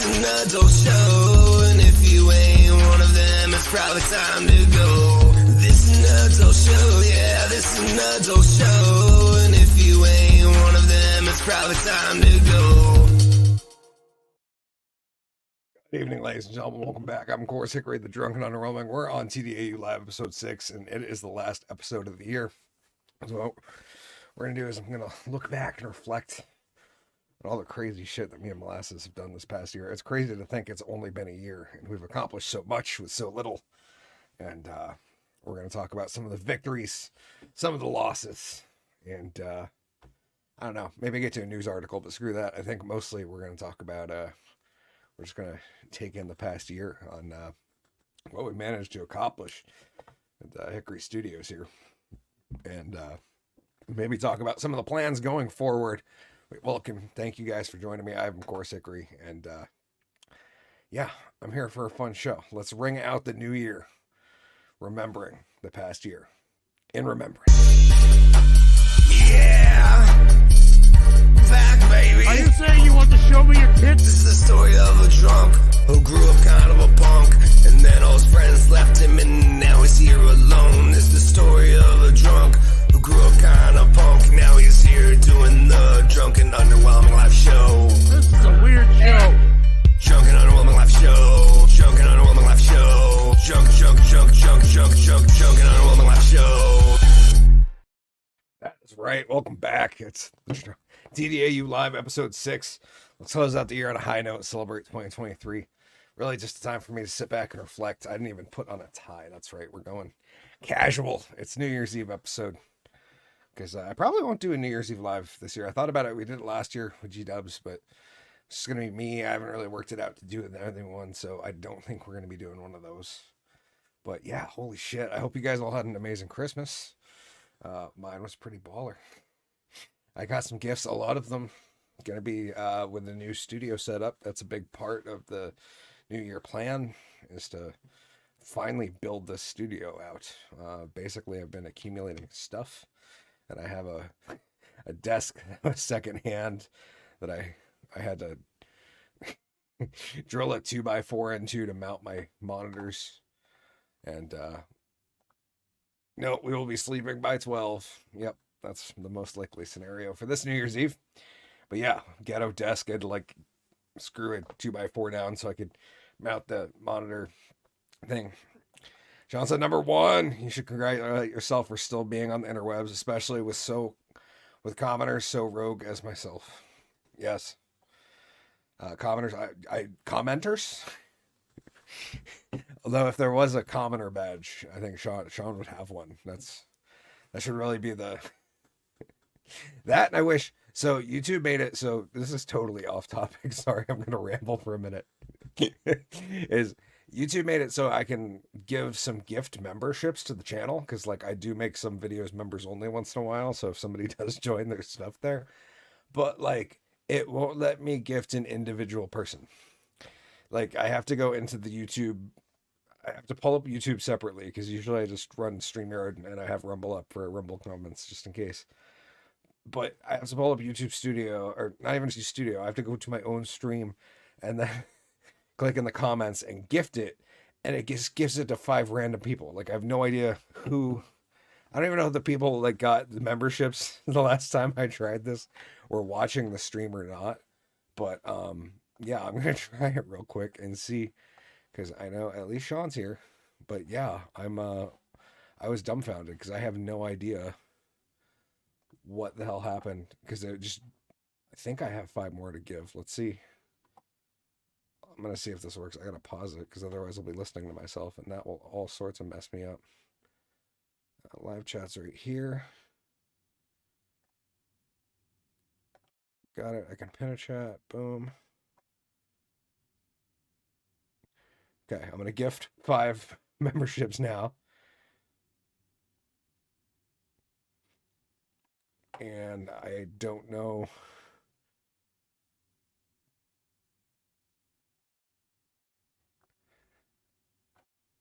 an adult show, and if you ain't one of them, it's probably time to go. This is an adult show, yeah, this is an adult show, and if you ain't one of them, it's probably time to go. Good evening, ladies and gentlemen. Welcome back. I'm, of course, Hickory, the Drunk and Underwhelming. We're on TDAU Live episode 6, and it is the last episode of the year. So what we're going to do is I'm going to look back and reflect on all the crazy shit that me and Molasses have done this past year. It's crazy to think it's only been a year, and we've accomplished so much with so little. And we're going to talk about some of the victories, some of the losses, and I don't know, maybe get to a news article, but screw that. I think mostly we're going to talk about... we're just going to take in the past year on what we managed to accomplish at the Hickory Studios here. And maybe talk about some of the plans going forward. Welcome. Thank you guys for joining me. I'm, of course, Hickory. And yeah, I'm here for a fun show. Let's ring out the new year, remembering the past year. In remembrance. Yeah! Back, baby! Are you saying you want to show me your tits? This is the story of a drunk who grew up kind of a punk, and then all his friends left him, and now he's here alone. This is the story of a drunk who grew up kind of punk, now he's here doing the Drunk and Underwhelming Live Show. This is a weird show. Drunk and Underwhelming Live Show. Drunk and Underwhelming Live Show. Drunk and Underwhelming Live Show. That's right. Welcome back. It's TDAU Live episode 6. Let's close out the year on a high note, celebrate 2023. Really just a time for me to sit back and reflect. I didn't even put on a tie. That's right. We're going casual. It's New Year's Eve episode. Because I probably won't do a New Year's Eve live this year. I thought about it. We did it last year with G-Dubs, but it's just going to be me. I haven't really worked it out to do it the other one, so I don't think we're going to be doing one of those. But yeah, holy shit. I hope you guys all had an amazing Christmas. Mine was pretty baller. I got some gifts, a lot of them going to be with the new studio setup. That's a big part of the New Year plan, is to finally build this studio out. Basically, I've been accumulating stuff, and I have a desk, a second hand, that I had to drill a 2x4 into to mount my monitors. And no, we will be sleeping by 12. Yep, that's the most likely scenario for this New Year's Eve. But yeah, ghetto desk. I had to like screw a 2x4 down so I could mount the monitor thing. Sean said, number 1, you should congratulate yourself for still being on the interwebs, especially with commenters so rogue as myself. Yes. Commenters, commenters? Although if there was a commenter badge, I think Sean would have one. That should really be the... That, and I wish... So YouTube made it, so this is totally off topic. Sorry, I'm going to ramble for a minute. Is YouTube made it so I can give some gift memberships to the channel, because like I do make some videos members only once in a while, so if somebody does join, there's stuff there. But like, it won't let me gift an individual person. Like, I have to go into the YouTube... I have to pull up YouTube separately, because usually I just run StreamYard and I have Rumble up for Rumble comments, just in case. But I have to pull up YouTube Studio, or not even Studio. I have to go to my own stream and then click in the comments and gift it. And it just gives it to 5 random people. Like, I have no idea who... I don't even know if the people like got the memberships the last time I tried this were watching the stream or not. But yeah, I'm going to try it real quick and see, because I know at least Sean's here. But yeah, I was dumbfounded because I have no idea what the hell happened, because I think I have 5 more to give. Let's see. I'm going to see if this works. I got to pause it, because otherwise I'll be listening to myself, and that will all sorts of mess me up. Live chat's right here. Got it. I can pin a chat. Boom. Okay, I'm going to gift 5 memberships now. And I don't know.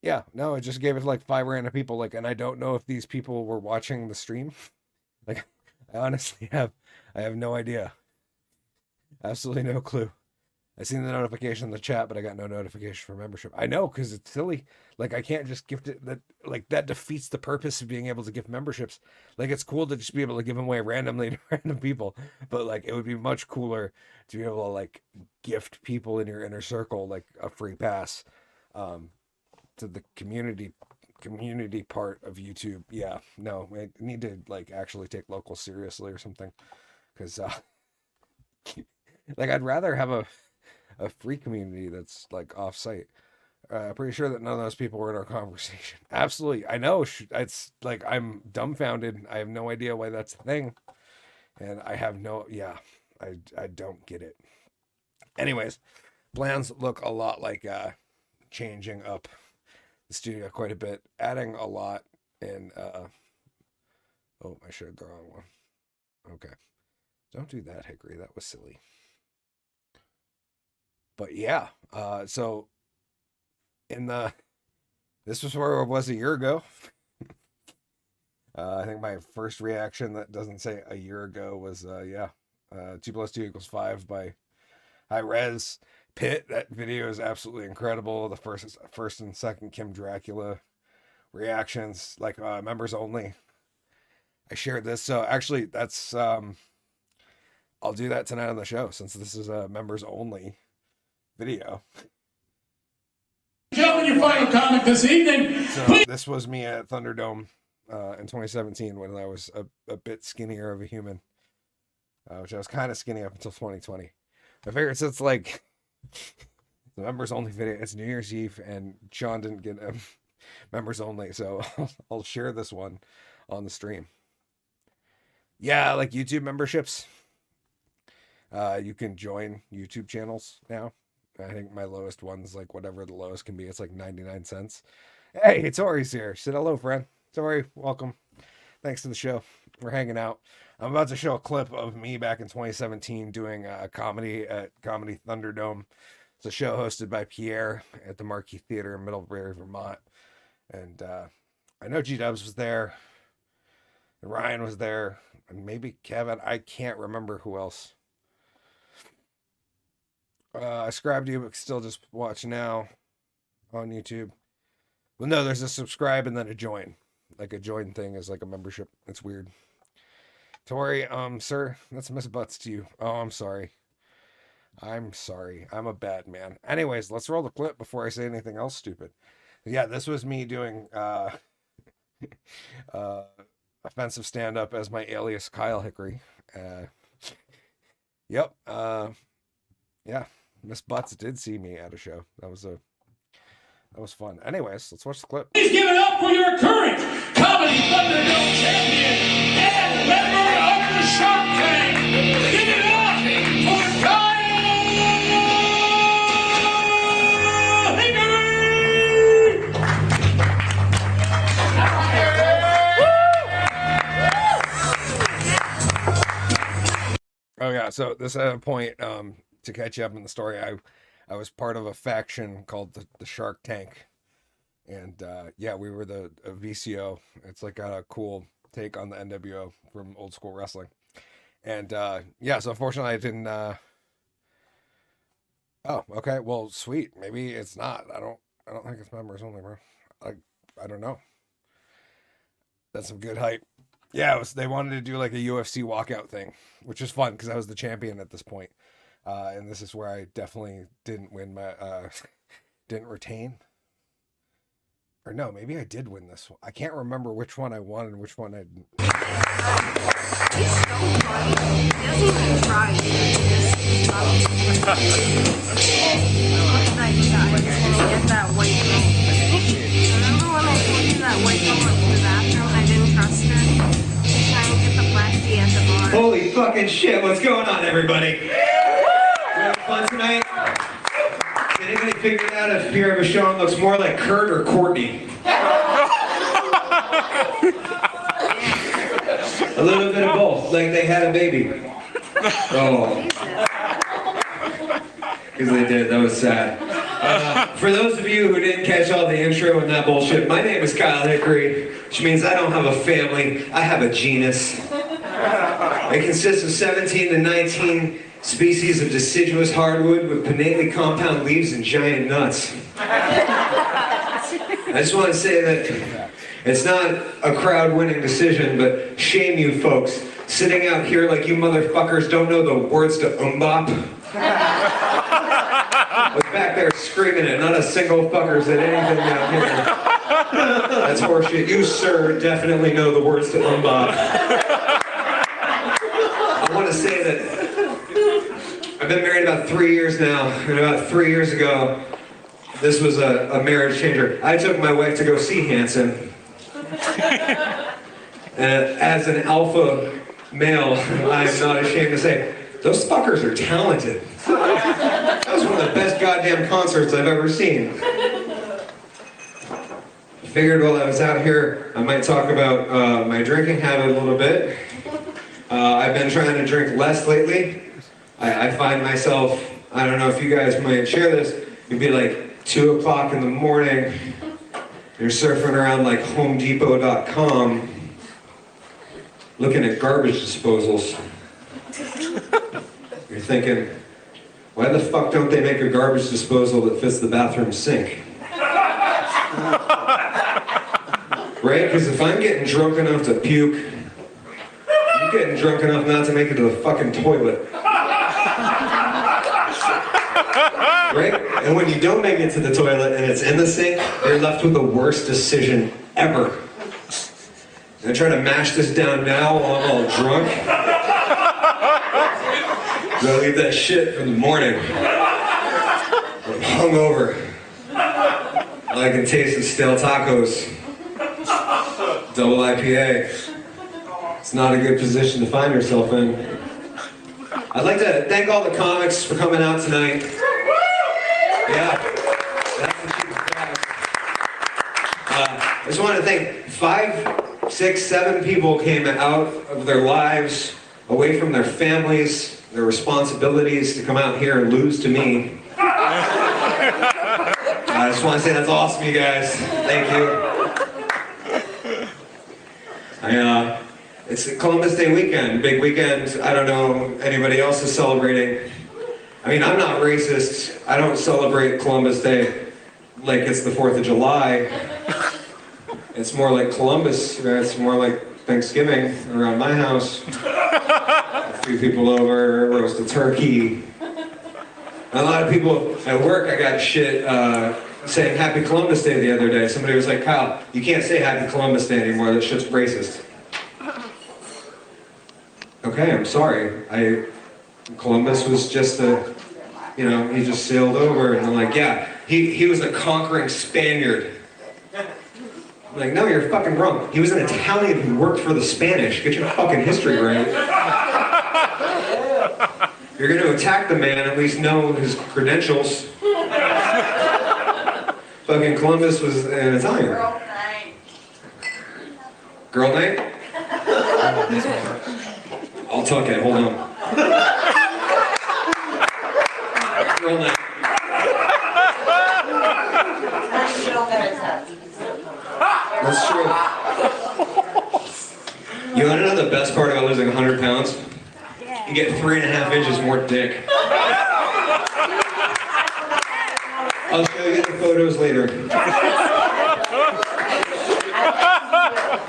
Yeah, no, I just gave it to like 5 random people, like, and I don't know if these people were watching the stream. Like, I honestly have no idea. Absolutely no clue. I seen the notification in the chat, but I got no notification for membership. I know, because it's silly. Like, I can't just gift it. That defeats the purpose of being able to gift memberships. Like, it's cool to just be able to give them away randomly to random people, but like, it would be much cooler to be able to like gift people in your inner circle like a free pass to the community part of YouTube. Yeah, no, I need to like actually take locals seriously or something, because like, I'd rather have a free community that's like off-site. Pretty sure that none of those people were in our conversation. Absolutely. I know. It's like, I'm dumbfounded. I have no idea why that's a thing. And I have no, yeah, I don't get it. Anyways, plans look a lot like changing up the studio quite a bit, adding a lot in, oh, I shared the wrong one. Okay. Don't do that, Hickory. That was silly. But yeah, so this was where I was a year ago. I think my first reaction that doesn't say a year ago was, 2 + 2 = 5 by High Res Pit. That video is absolutely incredible. The first and second Kim Dracula reactions, like members only. I shared this. So actually that's, I'll do that tonight on the show, since this is a members only video. Gentlemen, your final comment this evening. So this was me at Thunderdome in 2017 when I was a bit skinnier of a human, which I was kind of skinny up until 2020. I figured since like the members only video, it's New Year's Eve and Sean didn't get members only, so I'll share this one on the stream. Yeah, like YouTube memberships. You can join YouTube channels now. I think my lowest one's like whatever the lowest can be. It's like 99 cents. Hey, Tori's here. Say hello, friend. Tori, welcome. Thanks to the show. We're hanging out. I'm about to show a clip of me back in 2017 doing a comedy at Comedy Thunderdome. It's a show hosted by Pierre at the Marquee Theater in Middlebury, Vermont. And I know G-Dubs was there. And Ryan was there. And maybe Kevin. I can't remember who else. I subscribed to you, but still just watch now on YouTube. Well, no, there's a subscribe and then a join. Like a join thing is like a membership. It's weird. Tori, sir, that's Miss Butts to you. Oh, I'm sorry. I'm sorry. I'm a bad man. Anyways, let's roll the clip before I say anything else stupid. Yeah, this was me doing offensive stand-up as my alias Kyle Hickory. Yep. Yeah. Miss Butts did see me at a show. That was fun. Anyways, let's watch the clip. Please give it up for your current Comedy Thunderdome champion and member of the Shark Tank. Give it up for Kyle Hickory! Oh yeah, so this at a point, to catch you up in the story, I was part of a faction called the Shark Tank, and yeah, we were the VCO. It's like a cool take on the NWO from old school wrestling, and yeah, so unfortunately I didn't. Oh, okay, well, sweet. Maybe it's not. I don't think it's members only, bro. I don't know. That's some good hype. Yeah, they wanted to do like a UFC walkout thing, which is fun because I was the champion at this point. And this is where I definitely didn't win my, didn't retain. Or no, maybe I did win this one. I can't remember which one I won and which one I didn't. He's so funny. He doesn't even try. He just get that white girl. Remember when I told you that white girl went to the bathroom and I didn't trust her? She's trying to get the black tea at the bar. Holy fucking shit, what's going on, everybody? We having fun tonight? Did anybody figure out if Pierre Vachon looks more like Kurt or Courtney? A little bit of both, like they had a baby. Oh. Because they did, that was sad. For those of you who didn't catch all the intro and that bullshit, my name is Kyle Hickory, which means I don't have a family, I have a genus. It consists of 17 to 19 species of deciduous hardwood with pinnately compound leaves and giant nuts. I just want to say that it's not a crowd-winning decision, but shame you folks sitting out here like you motherfuckers don't know the words to Umbop. I was back there screaming it, not a single fucker said anything out here. That's horseshit. You, sir, definitely know the words to Umbop. I want to say that I've been married about 3 years now, and about 3 years ago, this was a marriage changer. I took my wife to go see Hanson. As an alpha male, I am not ashamed to say, those fuckers are talented. That was one of the best goddamn concerts I've ever seen. I figured while I was out here, I might talk about my drinking habit a little bit. I've been trying to drink less lately. I find myself, I don't know if you guys might share this, it'd be like 2 o'clock in the morning, you're surfing around like HomeDepot.com, looking at garbage disposals. You're thinking, why the fuck don't they make a garbage disposal that fits the bathroom sink? Right? Because if I'm getting drunk enough to puke, you're getting drunk enough not to make it to the fucking toilet. Right? And when you don't make it to the toilet and it's in the sink, you're left with the worst decision ever. I try to mash this down now while I'm all drunk. I leave that shit for the morning. I'm hungover. All I can taste is stale tacos. Double IPA. It's not a good position to find yourself in. I'd like to thank all the comics for coming out tonight. Yeah, that's the cheap crowd. I just want to thank 5, 6, 7 people came out of their lives, away from their families, their responsibilities to come out here and lose to me. I just want to say that's awesome, you guys. Thank you. It's Columbus Day weekend, big weekend. I don't know anybody else is celebrating. I mean, I'm not racist. I don't celebrate Columbus Day like it's the 4th of July. It's more like Columbus. It's more like Thanksgiving around my house. A few people over, roast a turkey. And a lot of people at work, I got shit saying Happy Columbus Day the other day. Somebody was like, Kyle, you can't say Happy Columbus Day anymore. That shit's racist. Okay, I'm sorry. Columbus was just he just sailed over, and I'm like, yeah, he was a conquering Spaniard. I'm like, no, you're fucking wrong. He was an Italian who worked for the Spanish. Get your fucking history right. You're going to attack the man, at least know his credentials. Fucking Columbus was an Italian. Girl night. Girl night? I'll talk it, hold on. Girl night. That's true. You want to know the best part about losing 100 pounds? You get 3.5 inches more dick. I'll show you the photos later.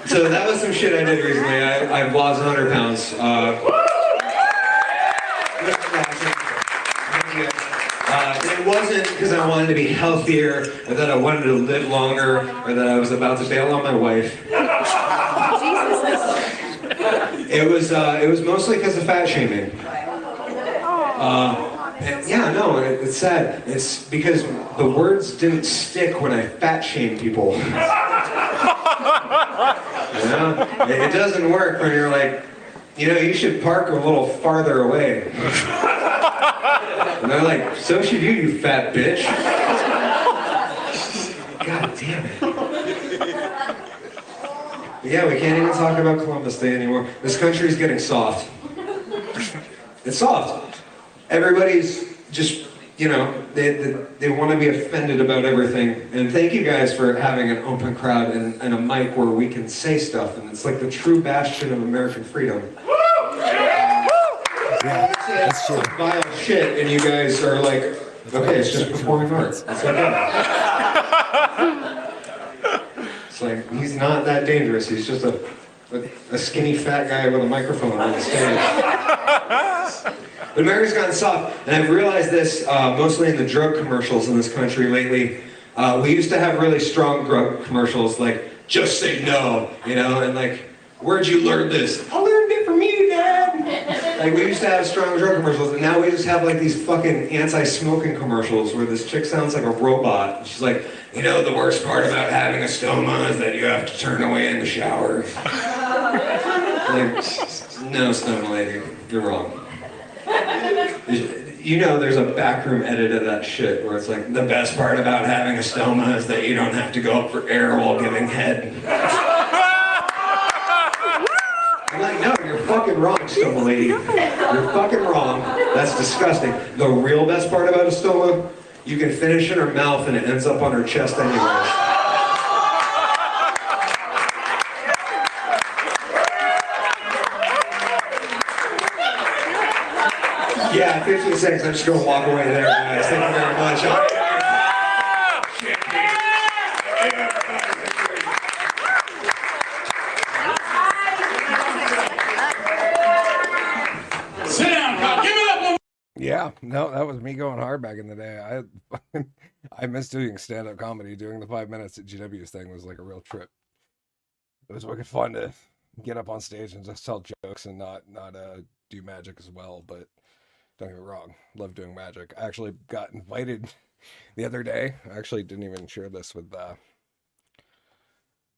So that was some shit I did recently. I've lost 100 pounds. It wasn't because I wanted to be healthier, or that I wanted to live longer, or that I was about to bail on my wife. It was mostly because of fat shaming. It's sad. It's because the words didn't stick when I fat shamed people. It doesn't work when you're like, you should park a little farther away. And they're like, so should you, you fat bitch. God damn it. Yeah, we can't even talk about Columbus Day anymore. This country's getting soft. It's soft. Everybody's just, they want to be offended about everything. And thank you guys for having an open crowd and a mic where we can say stuff. And it's like the true bastion of American freedom. Yeah, that's true. Vile shit, and you guys are like, okay, it's just performing arts. It's okay. It's like, he's not that dangerous. He's just a skinny fat guy with a microphone on the stage. But America's gotten soft, and I've realized this mostly in the drug commercials in this country lately. We used to have really strong drug commercials, like, just say no, you know, and like, where'd you learn this? I learned it from you, Dad. Like, we used to have strong drug commercials, and now we just have like these fucking anti-smoking commercials where this chick sounds like a robot. She's like, you know, the worst part about having a stoma is that you have to turn away in the shower. Like, no, stoma lady, you're wrong. You know, there's a backroom edit of that shit where it's like, the best part about having a stoma is that you don't have to go up for air while giving head. I'm like, no, you're fucking wrong, stoma lady. You're fucking wrong. That's disgusting. The real best part about a stoma, you can finish in her mouth and it ends up on her chest anyway. Yeah, 15 seconds. I'm just going to walk away there, guys. Thank you very much. Sit down, Kyle. Give it up. Yeah, no, that was me going hard back in the day. I miss doing stand-up comedy. Doing the 5 minutes at GW's thing was like a real trip. It was wicked fun to get up on stage and just tell jokes and not do magic as well. But don't get me wrong, love doing magic. I actually got invited the other day. I actually didn't even share this with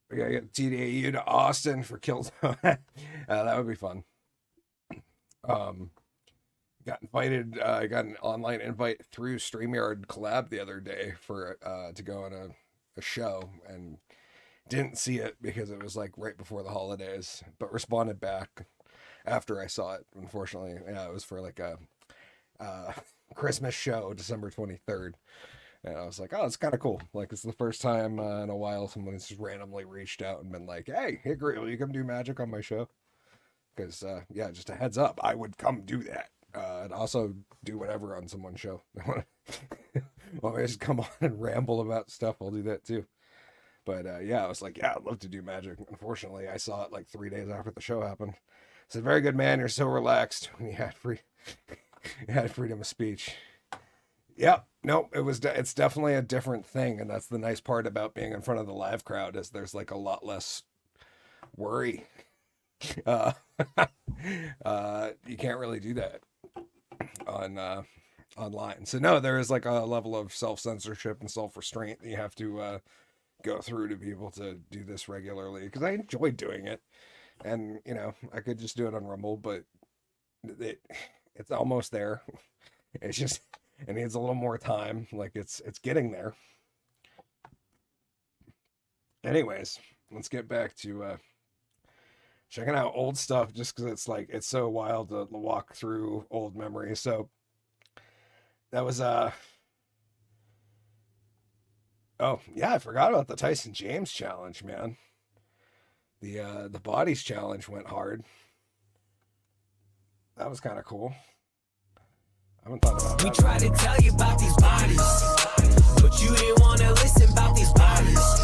we gotta get TDAU to Austin for Killzone. That would be fun. Got invited. I got an online invite through StreamYard Collab the other day for to go on a show, and didn't see it because it was like right before the holidays, but responded back after I saw it. Unfortunately, yeah, it was for like a Christmas show, December 23rd. And I was like, oh, it's kind of cool. Like, it's the first time in a while someone's just randomly reached out and been like, hey, Hickory, will you come do magic on my show? Because, yeah, just a heads up, I would come do that. And also do whatever on someone's show. Want me to just come on and ramble about stuff, I'll do that too. But, yeah, I was like, yeah, I'd love to do magic. Unfortunately, I saw it like 3 days after the show happened. I said, very good, man, you're so relaxed when you had freedom of speech. Yep. No, it's definitely a different thing, and that's the nice part about being in front of the live crowd is there's like a lot less worry. You can't really do that on online. So no, there is like a level of self-censorship and self-restraint that you have to go through to be able to do this regularly, because I enjoy doing it, and you know, I could just do it on Rumble, but it's almost there. It's just, it needs a little more time. Like it's getting there. Anyways, let's get back to checking out old stuff, just because it's like, it's so wild to walk through old memories. So that was oh yeah, I forgot about the Tyson James challenge, man. The bodies challenge went hard. That was kind of cool. I haven't thought about that. We tried to tell you about these bodies, but you didn't want to listen about these bodies.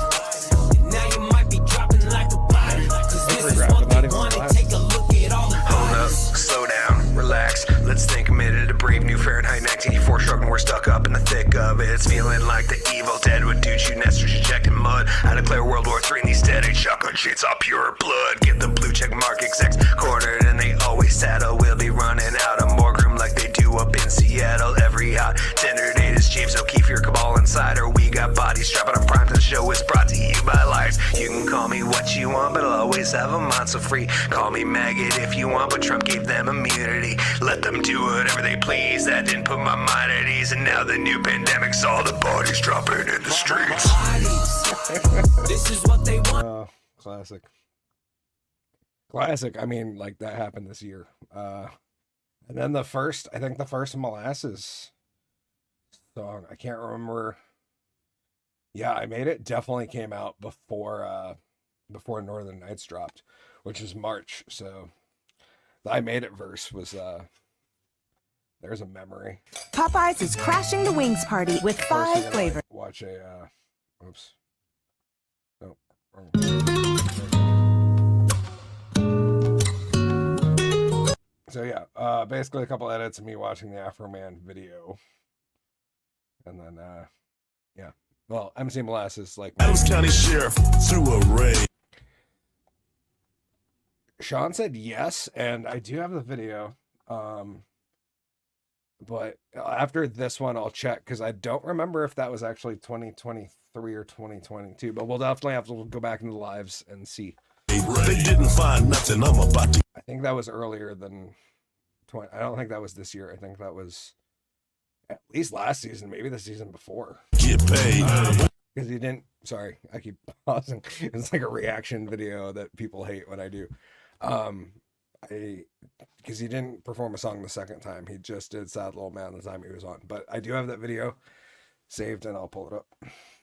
Now you might be dropping like a body, cause this is what they want to take a look at all the bodies. Hold up, slow down, relax. Let's think a minute. A brave new Fahrenheit 1984 struggle. We're stuck up in the thick of it. It's feeling like the Evil Dead would do, shooting esters, injecting mud. I declare World War III in these dead age shotgun sheets all pure blood. Get the blue check mark execs cornered, and they always saddle. We'll be running out of more room like they do up in Seattle. Every hot tender date is James O'Keefe, your cabal insider. We got bodies strapping on prime. The show is brought to you by Liars. You can call me what you want, but I'll always have a mind so free. Call me maggot if you want, but Trump gave them immunity. Let them do whatever they please. That didn't put my mind at ease. And now the new pandemic's all the bodies dropping in the streets. This is what they want. Oh, classic. Classic. I mean, like, that happened this year. And then I think the first Molasses song, I can't remember. Yeah, I Made It definitely came out before Northern Nights dropped, which is March. So the I Made It verse was There's a memory. Popeyes is crashing the wings party with First, you're 5 gonna, flavors. like, watch a, oops. No, wrong. So yeah, basically a couple edits of me watching the Afro Man video. And then, yeah. Well, MC Molasses, like... Adams County Sheriff threw a raid. Sean said yes, and I do have the video. But after this one, I'll check, because I don't remember if that was actually 2023 or 2022. But we'll definitely have to go back into the lives and see. They didn't find nothing. I'm about to I think that was earlier than 20. I don't think that was this year. I think that was at least last season, maybe the season before. get paid. Because he didn't. Sorry, I keep pausing. It's like a reaction video that people hate when I do. Because he didn't perform a song the second time. He just did Sad Little Man the time he was on. But I do have that video saved, and I'll pull it up.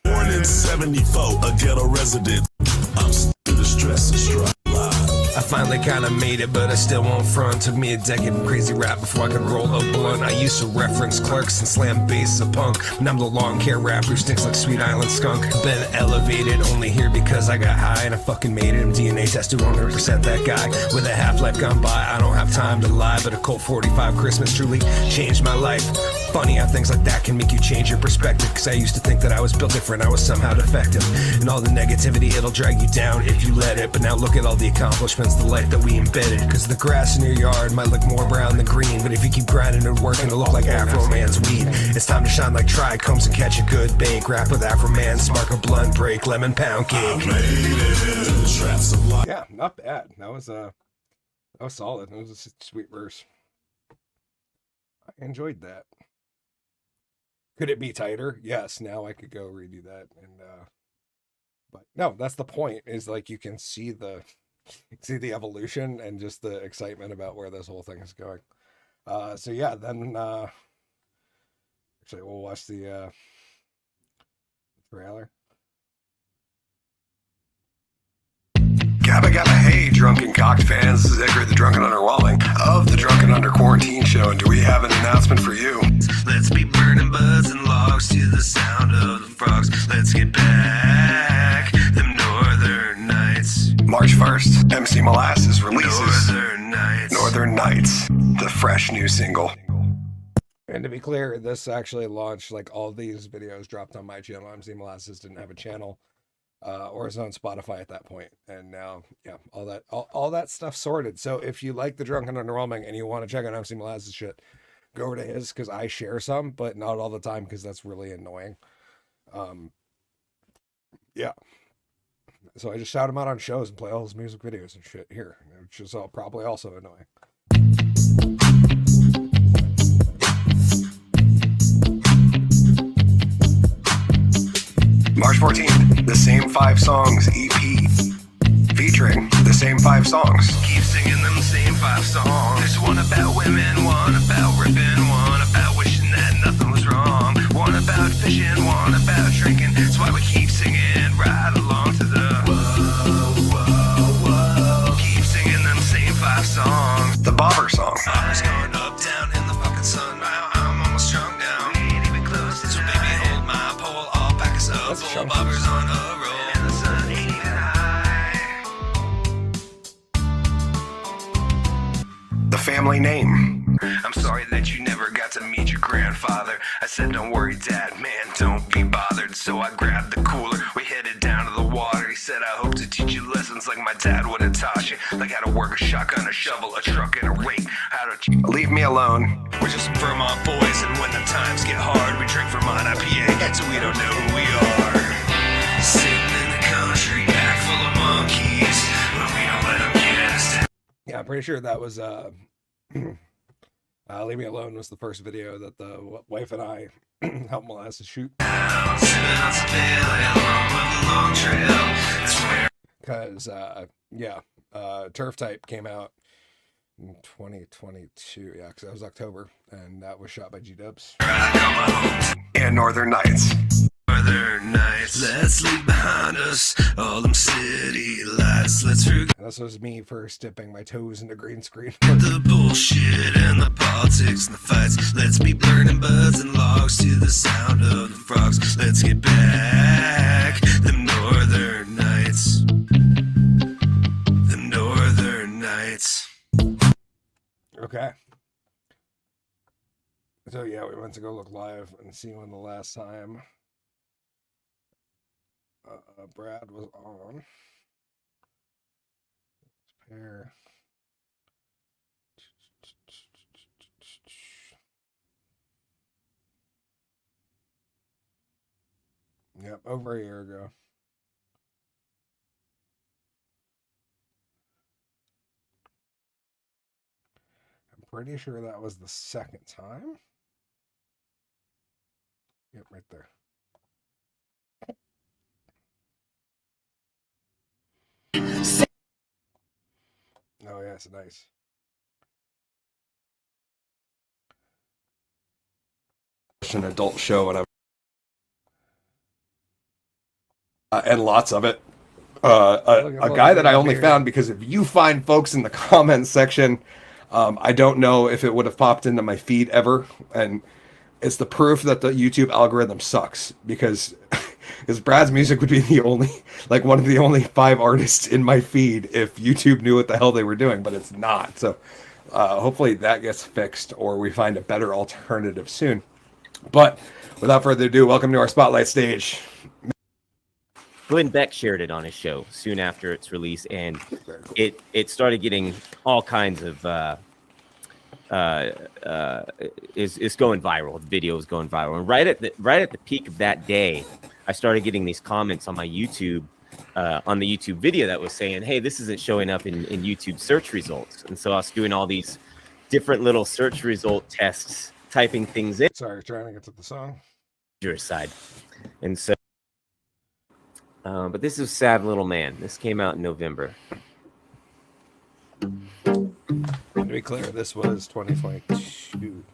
Born in 74, a ghetto resident. I'm still distressed and struck live. I finally kinda made it, but I still won't front. Took me a decade of crazy rap before I could roll a blunt. I used to reference Clerks and slam bass a punk, and I'm the long hair rapper who stinks like Sweet Island skunk. Been elevated only here because I got high and I fucking made it. I'm DNA tested 100% that guy. With a half-life gone by, I don't have time to lie, but a Colt 45 Christmas truly changed my life. Funny how things like that can make you change your perspective, because I used to think that I was built different, I was somehow defective. And all the negativity, it'll drag you down if you let it. But now look at all the accomplishments, the life that we embedded. Because the grass in your yard might look more brown than green, but if you keep grinding and working, it'll look like Afro Man's weed. It's time to shine like trichomes and catch a good bake. Rap with Afro Man, spark a blunt break, lemon pound cake. Yeah, not bad. That was solid. That was a sweet verse. I enjoyed that. Could it be tighter? Yes. Now I could go redo that, and but no, that's the point. Is like you can see the evolution and just the excitement about where this whole thing is going. So yeah, then actually we'll watch the trailer. Gabba gabba hey, drunken cocked fans. This is Hickory the Drunken Underwhelming of the Drunken Under Quarantine Show, and do we have an announcement for you? Let's be burning buds and logs to the sound of the frogs. Let's get back them northern nights. March 1st, MC Molasses releases Northern Nights, the fresh new single. And to be clear, this actually launched, like all these videos dropped on my channel. MC Molasses didn't have a channel. Or is on Spotify at that point, and now, yeah, all that stuff sorted. So if you like the Drunken Underwhelming and you want to check out MC Molasses shit, go over to his, because I share some, but not all the time, because that's really annoying. Yeah. So I just shout him out on shows and play all his music videos and shit here, which is probably also annoying. March 14th, the same 5 songs EP, featuring the same 5 songs. Keep singing them same 5 songs. There's one about women, one about ripping, one about wishing that nothing was wrong, one about fishing, one about drinking. That's why we keep singing right along to the whoa, whoa, whoa. Keep singing them same 5 songs. The Bobber song. Bobber's going up, down in the fucking sun. Now I'm almost strung down. Ain't even close. So baby, hold my pole. I'll pack us up. That's Bull chunky. Bobbers on a roll. And the sun ain't even high. The family name. I'm sorry that you never got to meet your grandfather. I said, don't worry, Dad, man, don't be bothered. So I grabbed the cooler, we headed down to the water. He said, I hope to teach you lessons like my dad would have taught you. Like how to work a shotgun, a shovel, a truck, and a rake. How to leave me alone. We're just some Vermont boys, and when the times get hard, we drink Vermont IPA, so we don't know who we are. Sitting in the country, pack full of monkeys, but we don't let them get us down. Yeah, I'm pretty sure that was Leave Me Alone was the first video that the wife and I helped Molasses shoot. Because, Turf Type came out in 2022. Yeah, because that was October, and that was shot by G-Dubs. And Northern Nights. Northern Nights. Let's leave behind us all them city lights. Let's forget And this was me first dipping my toes into green screen. the bullshit and the politics and the fights. Let's be burning buds and logs to the sound of the frogs. Let's get back them northern nights. Them northern nights. Okay. So yeah, we went to go look live and see when the last time Brad was on. Pair. Yep, over a year ago. I'm pretty sure that was the second time. Yep, right there. Oh, yeah, it's nice. An adult show, and and lots of it. A guy that I only found because if you find folks in the comments section, I don't know if it would have popped into my feed ever, and it's the proof that the YouTube algorithm sucks because Brad's music would be the only, like one of the only 5 artists in my feed if YouTube knew what the hell they were doing, but it's not. So hopefully that gets fixed or we find a better alternative soon. But without further ado, welcome to our spotlight stage. Glenn Beck shared it on his show soon after its release, and it started getting all kinds of is going viral. The video is going viral, and right at the peak of that day, I started getting these comments on my YouTube on the YouTube video that was saying, "Hey, this isn't showing up in YouTube search results." And so I was doing all these different little search result tests, typing things in. Sorry, trying to get to the song. Your side, and so. But this is Sad Little Man. This came out in November. To be clear, this was 2022.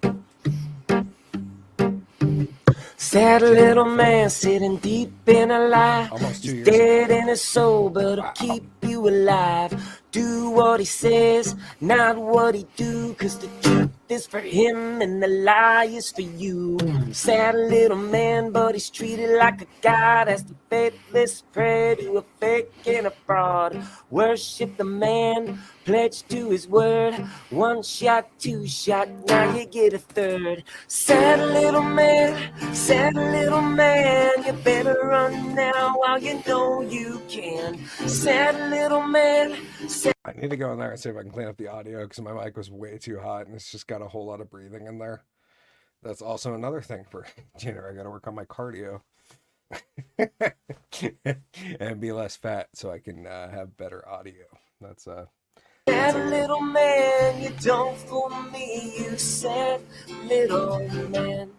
Sad little man sitting deep in a lie. Almost 2 He's years dead in his soul, but he'll keep you alive. Do what he says, not what he do, 'cause the truth is for him and the lie is for you. Sad little man, but he's treated like a god. As the faithless pray to a fake and a fraud. Worship the man, pledge to his word. 1 shot, 2 shot, now you get a 3rd. Sad little man, you better run now while you know you can. Sad little man, I need to go in there and see if I can clean up the audio because my mic was way too hot and it's just got a whole lot of breathing in there. That's also another thing for dinner. I got to work on my cardio and be less fat so I can have better audio. That's sad little man, you don't fool me, you sad little man.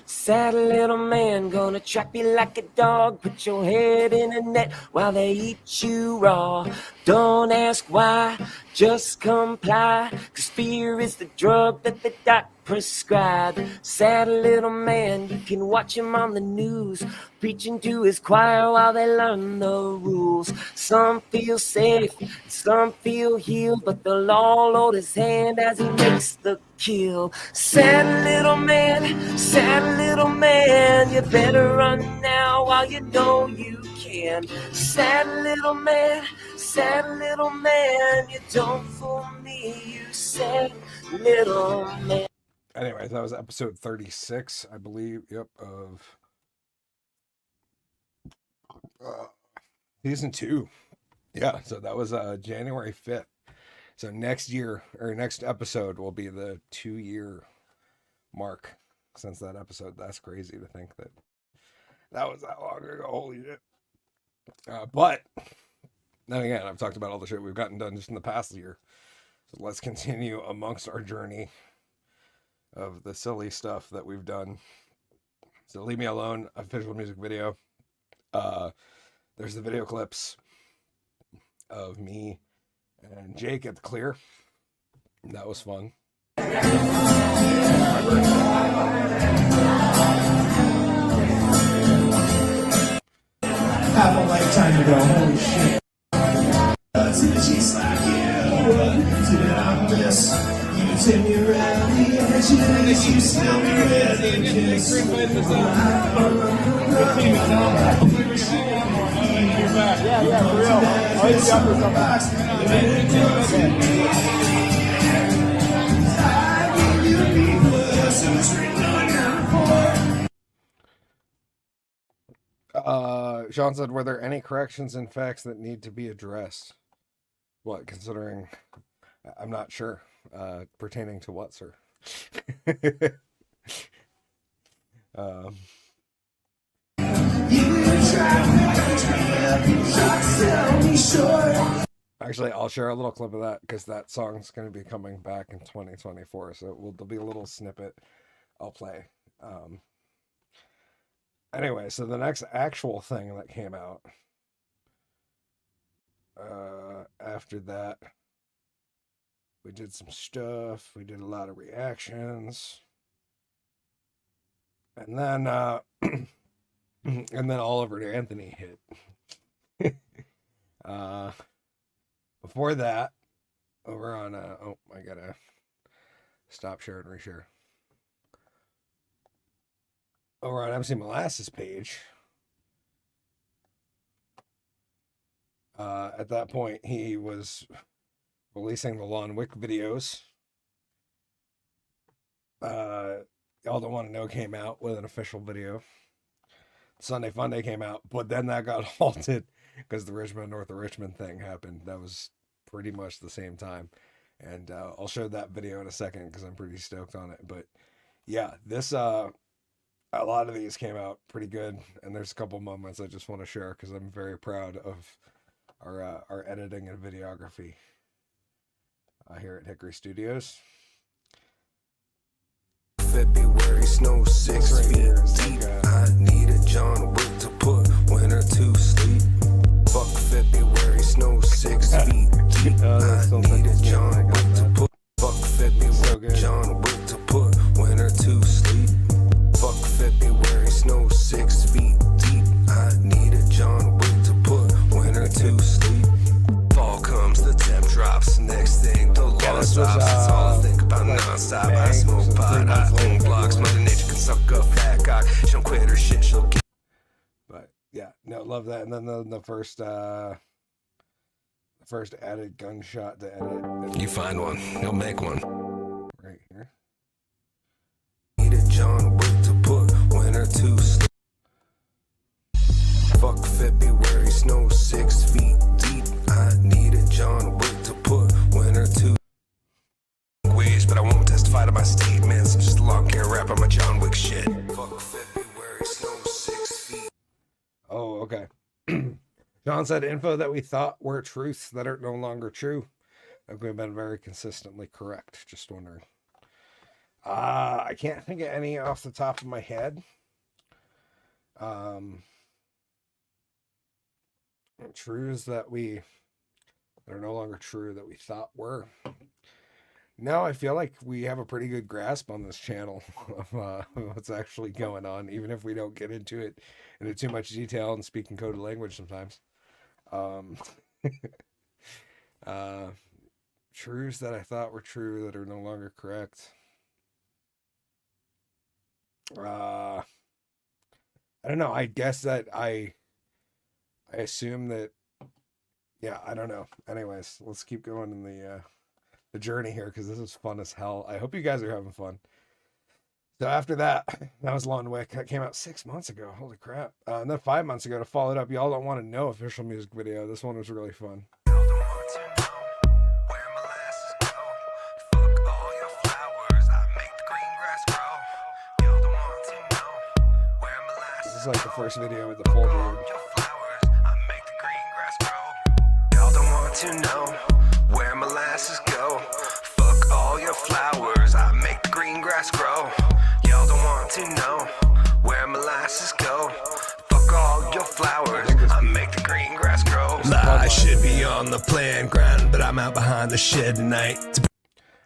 Sad little man, gonna trap you like a dog. Put your head in a net while they eat you raw. Don't ask why, just comply. 'Cause fear is the drug that the doc prescribed. Sad little man, you can watch him on the news, preaching to his choir while they learn the rules. Some feel safe, some feel healed, but they'll all hold his hand as he makes the kill. Sad little man, you better run now while you know you can. Sad little man, you don't fool me, you sad little man. Anyways, that was episode 36, I believe. Yep, of season 2. Yeah, so that was January 5th. So next year, or next episode, will be the 2-year mark since that episode. That's crazy to think that was that long ago. Holy shit. But then again, I've talked about all the shit we've gotten done just in the past year. So let's continue amongst our journey of the silly stuff that we've done. So Leave Me Alone, official music video. There's the video clips of me and Jake at the Clear. That was fun. I go, holy shit. Sean said, were there any corrections in facts that need to be addressed? What, considering, I'm not sure, pertaining to what, sir? Actually, I'll share a little clip of that because that song's going to be coming back in 2024. So there'll be a little snippet I'll play. Anyway, so the next actual thing that came out after that, we did some stuff. We did a lot of reactions. And then and then Oliver and Anthony hit. Before that, over on oh, I gotta stop share and reshare. Over on MC Molasses page, at that point he was releasing the Lon Wick videos. Y'all Don't Want to Know came out with an official video. Sunday Funday came out, but then that got halted because the Richmond North of Richmond thing happened. That was pretty much the same time. And I'll show that video in a second because I'm pretty stoked on it. But yeah, this, a lot of these came out pretty good. And there's a couple moments I just want to share because I'm very proud of our editing and videography here at Hickory Studios. February snow 6 feet deep. I need a John Wick to put winter to sleep. Fuck February snow 6 feet deep. I need a John Wick to put. Fuck February John Wick to put winter to sleep. Fuck February snow 6 feet deep. I need a John Wick to put winter to sleep. Fall comes, the temp drops. Next thing, the law stops. It's all I think about nonstop. I smoke pot, I own blocks. Mother Nature can suck a fat cock. She don't quit her shit, she'll get. But yeah, no, love that. And then the first added gunshot to edit. You find one, you'll make one. Right here. Need a John Wick to put winter to sleep. Fuck February snow 6 feet deep. I need a John Wick to put winter to ways, but I won't testify to my statements. I'm just a long hair rap on my John Wick shit. Fuck February snow 6 feet. Oh, okay. John said info that we thought were truths that are no longer true. I think we've been very consistently correct. Just wondering. I can't think of any off the top of my head. Truths that are no longer true that we thought were. No, I feel like we have a pretty good grasp on this channel of what's actually going on, even if we don't get into it into too much detail and speak in coded language sometimes. Truths that I thought were true that are no longer correct. I don't know. I guess that I assume that, yeah, I don't know. Anyways, let's keep going in the journey here because this is fun as hell. I hope you guys are having fun. So after that was Lon Wick. That came out 6 months ago. Holy crap. And then 5 months ago to follow it up, Y'all Don't Want to Know official music video. This one was really fun. This is like the first video with the full dude. Y'all don't want to know where molasses go. Fuck all your flowers, I make the green grass grow. Y'all don't want to know where molasses go. Fuck all your flowers, I make the green grass grow. I should be on the plan grind, but I'm out behind the shed tonight.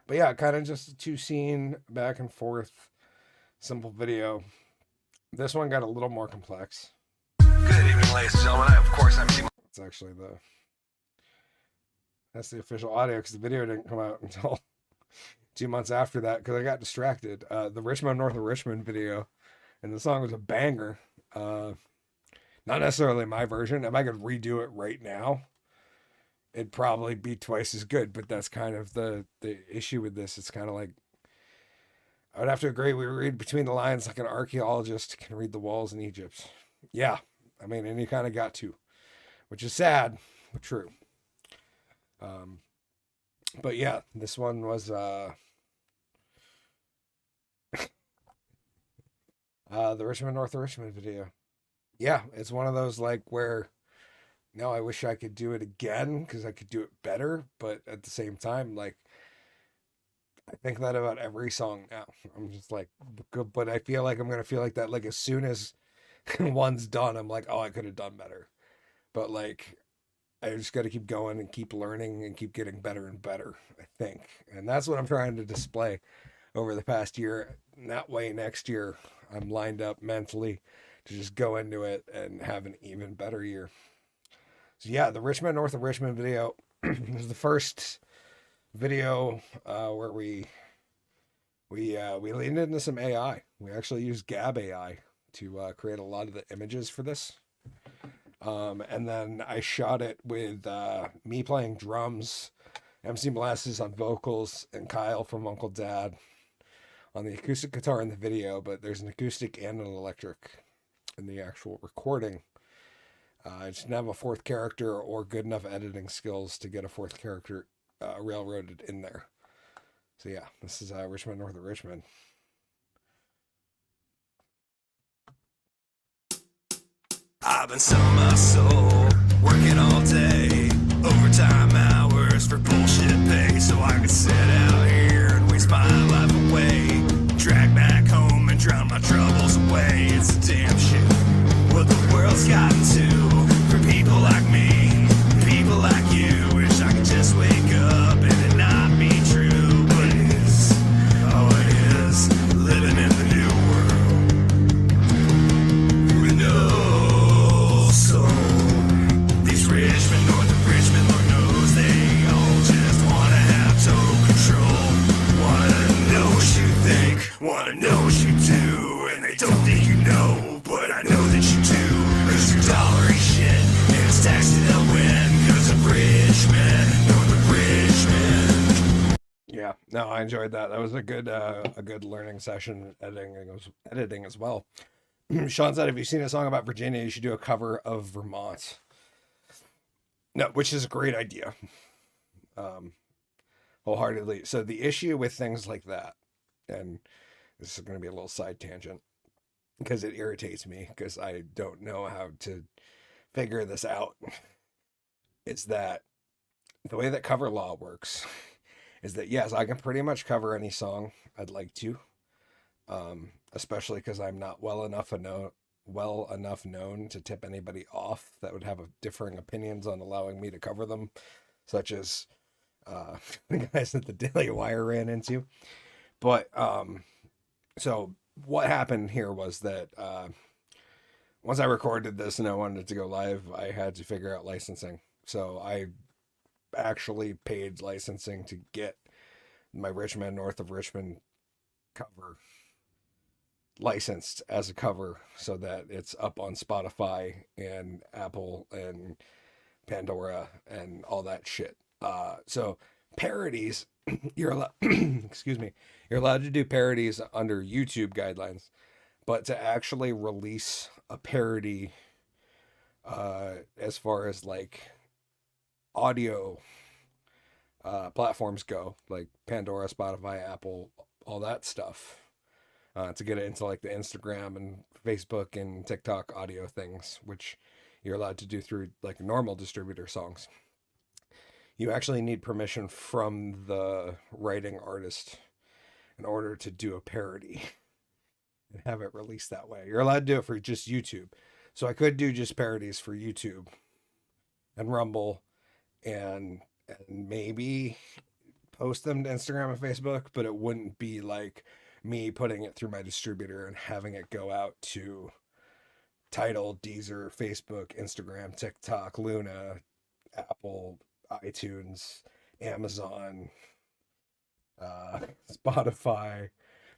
But yeah, kind of just a two-scene back and forth simple video. This one got a little more complex. Good evening, ladies and gentlemen. Of course, I'm It's That's actually that's the official audio, because the video didn't come out until 2 months after that because I got distracted. The Richmond North of Richmond video, and the song was a banger. Not necessarily my version. If I could redo it right now, it'd probably be twice as good. But that's kind of the issue with this. It's kind of like, I would have to agree. We read between the lines like an archaeologist can read the walls in Egypt. Yeah, I mean, and you kind of got to, which is sad, but true. But yeah, this one was the Richmond North of Richmond video. Yeah, it's one of those like where now I wish I could do it again because I could do it better, but at the same time, like, I think that about every song now. I'm just like, but I feel like I'm gonna feel like that like as soon as one's done, I'm like, oh, I could have done better. But like, I just got to keep going and keep learning and keep getting better and better, I think. And that's what I'm trying to display over the past year. And that way, next year, I'm lined up mentally to just go into it and have an even better year. So yeah, the Richmond North of Richmond video was the first video where we leaned into some AI. We actually used Gab AI to create a lot of the images for this. And then I shot it with me playing drums, MC Molasses on vocals, and Kyle from Uncle Dad on the acoustic guitar in the video, but there's an acoustic and an electric in the actual recording. I just didn't have a fourth character or good enough editing skills to get a fourth character railroaded in there. So yeah, this is Richmond North of Richmond. I've been selling my soul, working all day, overtime hours for bullshit pay, so I can sit out here and waste my life away, drag back home and drown my troubles away. It's a damn shit what the world's gotten to for people like me, people like you. Wish I could just wake up and it not be true, but it is, oh it is, living in the new world with no soul. These Richmond North of Richmond, Lord knows they all just wanna have total control, wanna know what you think, wanna know what you do, and they don't think you know, but I know that you do, cause your dollar ain't shit, and it's taxed to they'll win, cause of Richmond North of Richmond. Yeah, no, I enjoyed that. That was a good learning session, editing as well. Sean said, if you've seen a song about Virginia, you should do a cover of Vermont. No, which is a great idea. Wholeheartedly. So the issue with things like that, and this is going to be a little side tangent, because it irritates me, because I don't know how to figure this out, is that the way that cover law works is that, yes, I can pretty much cover any song I'd like to, especially because I'm not well enough known to tip anybody off that would have differing opinions on allowing me to cover them, such as the guys at the Daily Wire ran into. But so what happened here was that once I recorded this and I wanted it to go live, I had to figure out licensing. So I actually paid licensing to get my Richmond North of Richmond cover licensed as a cover so that it's up on Spotify and Apple and Pandora and all that shit. So parodies, you're allowed, excuse me, you're allowed to do parodies under YouTube guidelines, but to actually release a parody, as far as like audio platforms go, like Pandora, Spotify, Apple, all that stuff, to get it into like the Instagram and Facebook and TikTok audio things, which you're allowed to do through like normal distributor songs. You actually need permission from the writing artist in order to do a parody and have it released that way. You're allowed to do it for just YouTube. So I could do just parodies for YouTube and Rumble and maybe post them to Instagram and Facebook, but it wouldn't be like me putting it through my distributor and having it go out to Tidal, Deezer, Facebook, Instagram, TikTok, Luna, Apple, iTunes, Amazon, Spotify,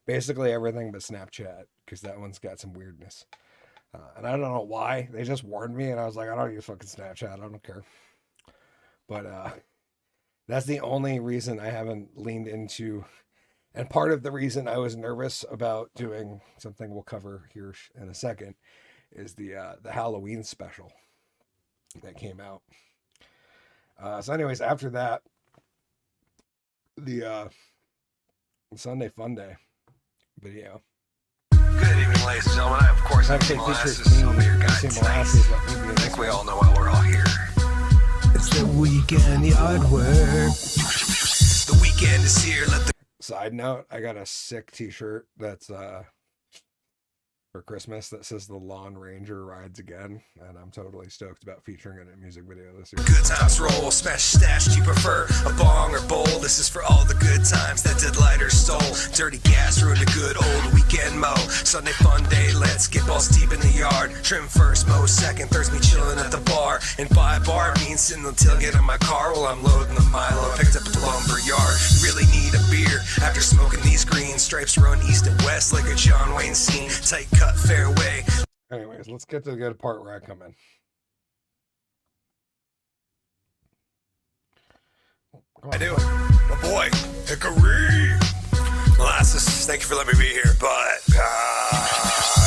basically everything but Snapchat, because that one's got some weirdness. And I don't know why. They just warned me, and I was like, I don't use fucking Snapchat. I don't care. But that's the only reason I haven't leaned into. And part of the reason I was nervous about doing something we'll cover here in a second is the Halloween special that came out. So anyways, after that, the Sunday Fun Day video. Good evening, ladies and gentlemen. I, of course, have Actually molasses. features me. I'll be your guide MC tonight. Molasses, let me be I the think next we one. all know why we're all here. It's the weekend yard work. The weekend is here. Let the Side note, I got a sick t-shirt that's for Christmas that says the Lawn Ranger rides again, and I'm totally stoked about featuring it in a music video this year. good times roll. Smash stash. Do you prefer a bong or bowl? This is for all the good times that dead lighters stole. Dirty gas ruined a good old weekend mo. Sunday fun day. Let's get balls deep in the yard. Trim first, mow second. Thursday me chilling at the bar. And by a bar means sitting on the tailgate of my car while I'm loading the Milo. Picked up at the lumber yard. Really need a beer after smoking these green stripes. Run east and west like a John Wayne scene. Tight cut fairway. Anyways, let's get to the good part where I come in. I do. My boy, Hickory. Molasses, thank you for letting me be here, but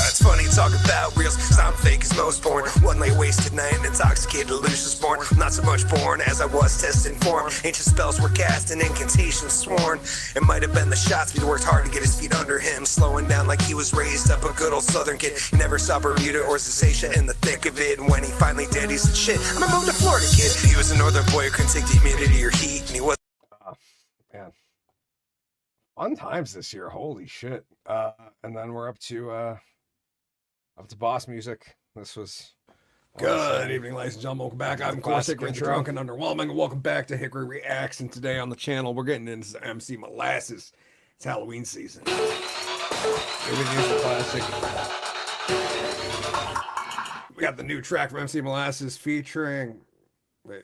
it's funny to talk about reels, cause I'm fake as most born. One late wasted night, an intoxicated illusions born. Not so much born as I was testing form. Ancient spells were cast and incantations sworn. It might have been the shots, but he worked hard to get his feet under him. Slowing down like he was raised up a good old southern kid. He never saw Bermuda or Sensation in the thick of it. And when he finally did, he said, shit, I'm gonna move to Florida, kid. He was a northern boy who couldn't take the humidity or heat, and he was Man, fun times this year. Holy shit! And then we're up to boss music. This was good evening, ladies and gentlemen. Welcome back. I'm of course Hickory Drunk and Underwhelming, and welcome back to Hickory Reacts. And today on the channel, we're getting into MC Molasses. It's Halloween season. Here we use the classic. We got the new track from MC Molasses featuring. Wait.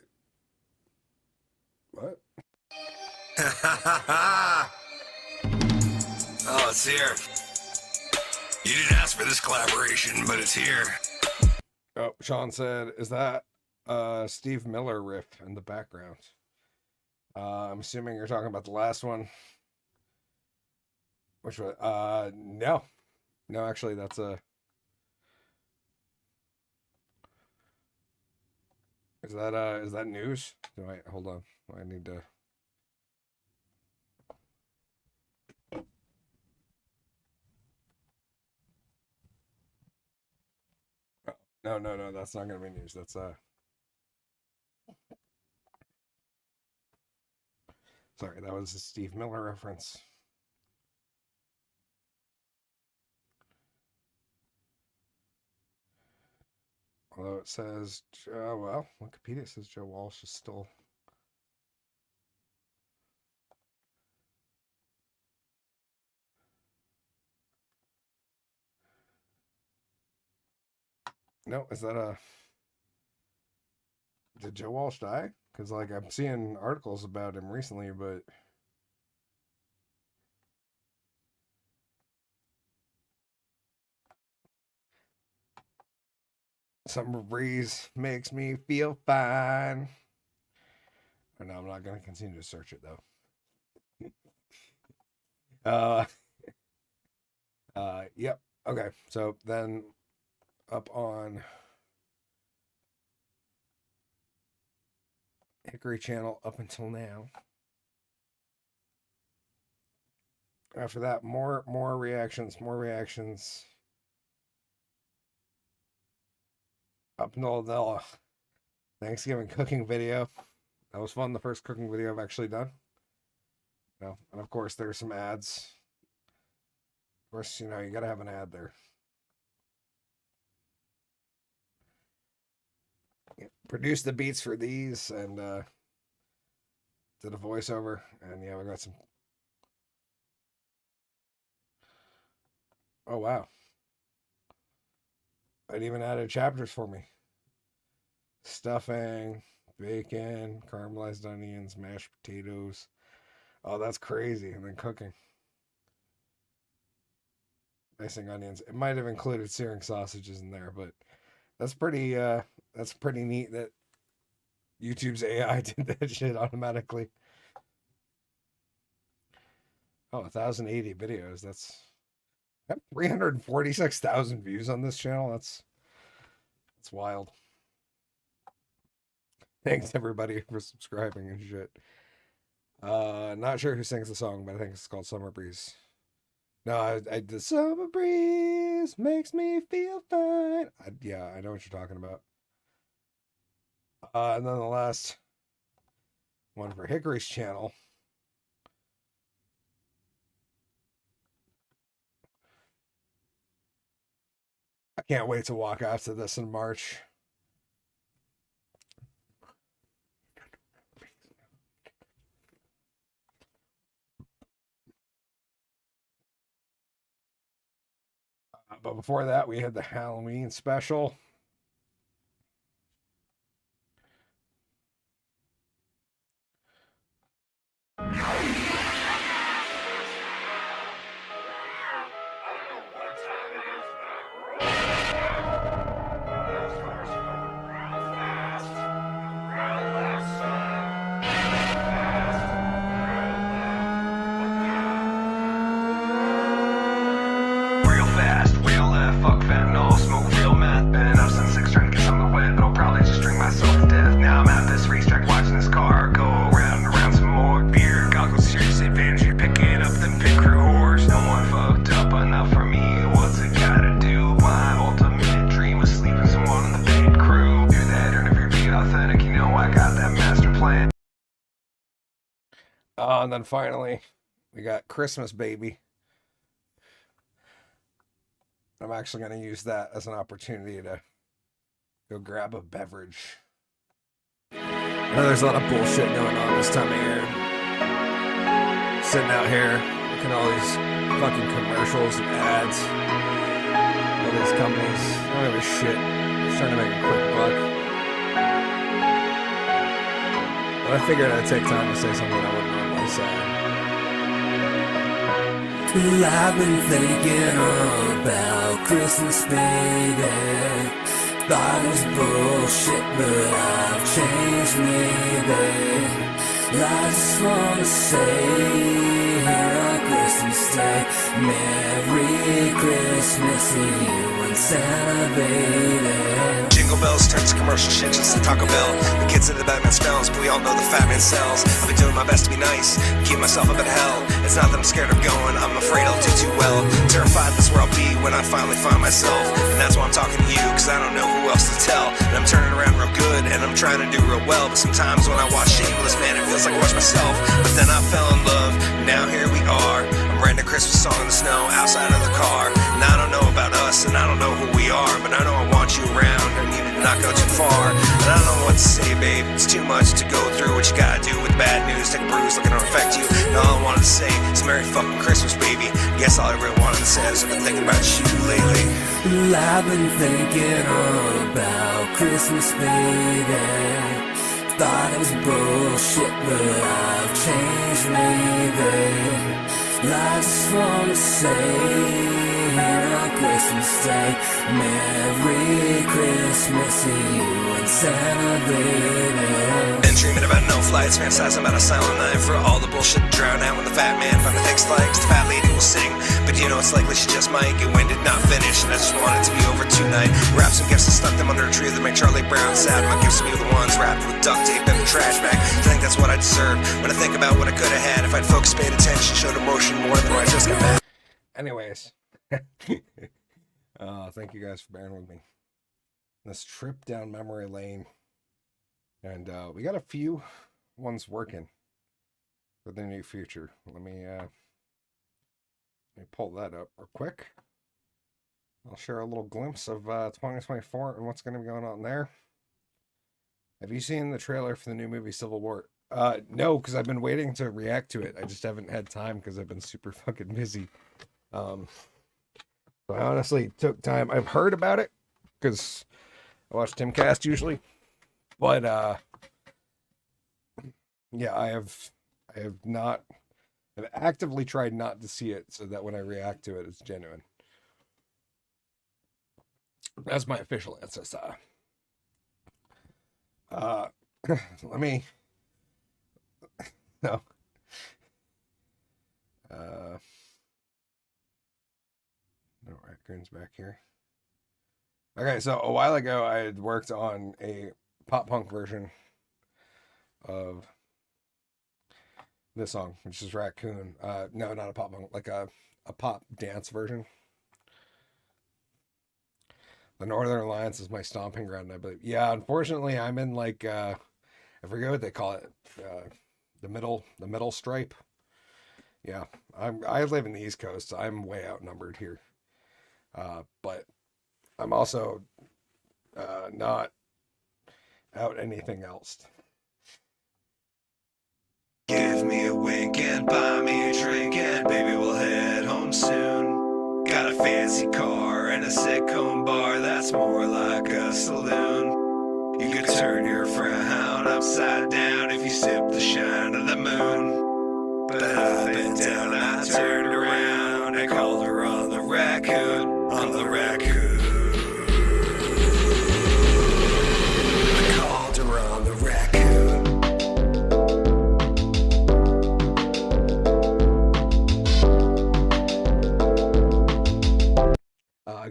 What? Oh, it's here. You didn't ask for this collaboration, but it's here. Oh, Sean said, is that Steve Miller riff in the background? I'm assuming you're talking about the last one. Which one? No. No, actually, that's a... Is that news? Wait, hold on. I need to... No, that's not gonna be news. That's sorry, that was a Steve Miller reference. Although it says, well, Wikipedia says Joe Walsh is still. No, is that a... Did Joe Walsh die? Because, like, I'm seeing articles about him recently, but... Summer breeze makes me feel fine. Oh, no, I'm not going to continue to search it, though. Yep. Okay, so then up on Hickory channel up until now. After that, more reactions. Up until the Thanksgiving cooking video. That was fun. The first cooking video I've actually done. And of course, there's some ads. Of course, you gotta have an ad there. Produced the beats for these and did a voiceover, and yeah, we got some. Oh wow. It even added chapters for me. Stuffing, bacon, caramelized onions, mashed potatoes. Oh, that's crazy. And then cooking. Icing onions. It might have included searing sausages in there, but that's pretty neat that YouTube's AI did that shit automatically. Oh, 1,080 videos. I have 346,000 views on this channel. That's wild. Thanks everybody for subscribing and shit. Not sure who sings the song, but I think it's called Summer Breeze. No, the summer breeze makes me feel fine. Yeah, I know what you're talking about. And then the last one for Hickory's channel. I can't wait to walk after this in March. But before that, we had the Halloween special. Real fast, real left, fuck fentanyl, smoke real meth. Been up since 6 trying to get something wet, but I'll probably just drink myself to death. Now I'm at this racetrack watching this car go around and around, some more beer goggles, serious advantage, you're picking up them pit crew whores. No one fucked up enough for me, what's it gotta do? My ultimate dream was sleeping someone in the pit crew. Do that or never be authentic, you know I got that master plan. And then finally, we got Christmas Baby. I'm actually going to use that as an opportunity to go grab a beverage. I know there's a lot of bullshit going on this time of year. Sitting out here, looking at all these fucking commercials and ads. All these companies, I don't give a shit. Just trying to make a quick buck. But I figured I'd take time to say something I wouldn't normally say. I've been thinking about Christmas, baby. Thought it was bullshit, but I've changed, maybe. I just wanna say here on Christmas Day, Merry Christmas to you and Santa, baby. Jingle bells turns to commercial shit just to Taco Bell. The kids in the Batman smells, but we all know the fat man sells. I've been doing my best to be nice, keep myself up at hell. It's not that I'm scared of going, I'm afraid I'll do too well. Terrified that's where I'll be when I finally find myself. And that's why I'm talking to you, cause I don't know who else to tell. And I'm turning around real good, and I'm trying to do real well. But sometimes when I watch Shameless, man, it feels like I watch myself. But then I fell in love, now here we are. I'm writing a Christmas song in the snow outside of the car. And I don't know about us, and I don't know who we are, but I know I want you around, and you did not go too far. And I don't know what to say, babe, it's too much to go through. What you gotta do with bad news, take a bruise, like it don't affect you. And all I wanted to say is Merry fucking Christmas, baby. Guess all I really wanted to say is I've been thinking about you lately. I've been thinking about Christmas, baby. Thought it was bullshit, but I've changed, maybe. I just wanna say here on Christmas Day, Merry Christmas to you and Santa, baby. Been dreaming about no flights, fantasizing about a silent night. For all the bullshit to drown out when the fat man finally takes flights. The fat lady will sing, but you know it's likely she just might get winded, not finished. And I just want it to be over tonight. Wrap some gifts and stuck them under a tree that make Charlie Brown sad. My gifts will be the ones wrapped with duct tape and a trash bag. I think that's what I deserve when I think about what I could have had if I'd focused, paid attention, showed emotion more than what I just got mad. Anyways. Thank you guys for bearing with me. This trip down memory lane. And we got a few ones working for the near future. Let me pull that up real quick. I'll share a little glimpse of 2024 and what's going to be going on there. Have you seen the trailer for the new movie Civil War? No, because I've been waiting to react to it. I just haven't had time because I've been super fucking busy. So I honestly took time. I've heard about it. because I watch Timcast usually. But yeah, I've actively tried not to see it so that when I react to it, it's genuine. That's my official answer, sir. Let me. No. No raccoons back here. Okay, so a while ago I had worked on a pop punk version of this song, which is Raccoon. No, not a pop punk, like a pop dance version. The Northern Alliance is my stomping ground, I believe. Yeah, unfortunately, I'm in like I forget what they call it, the middle stripe. Yeah, I live in the East Coast, so I'm way outnumbered here. But I'm also not out anything else. Give me a wink and buy me a drink and baby we'll head home soon. Got a fancy car and a sick home bar that's more like a saloon. You could turn your frown upside down if you sip the shine of the moon. But I've been down, I turned around and called her on the raccoon, on the raccoon. I called her on the raccoon.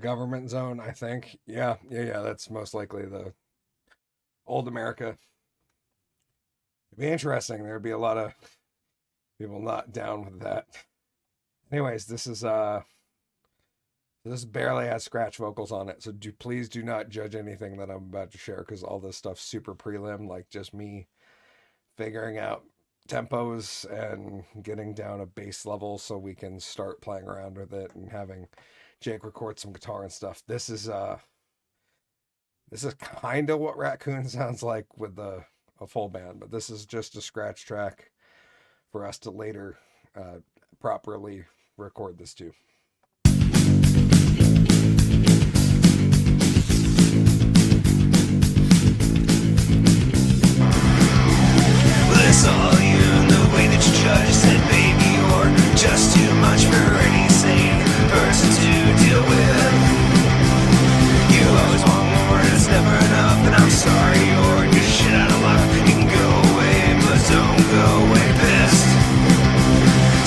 Government Zone, I think. Yeah, that's most likely the old America. It'd be interesting. There'd be a lot of people not down with that. Anyways, this barely has scratch vocals on it, so please do not judge anything that I'm about to share, because all this stuff's super prelim, like just me figuring out tempos and getting down a bass level so we can start playing around with it and having Jake record some guitar and stuff. This is kind of what Raccoon sounds like with a full band, but this is just a scratch track for us to later properly record this to. This all you, the way that you judge said, baby, you're just too much for any sane person to deal with. You always want more, and it's never enough, and I'm sorry you're just shit out of luck. You can go away, but don't go away pissed.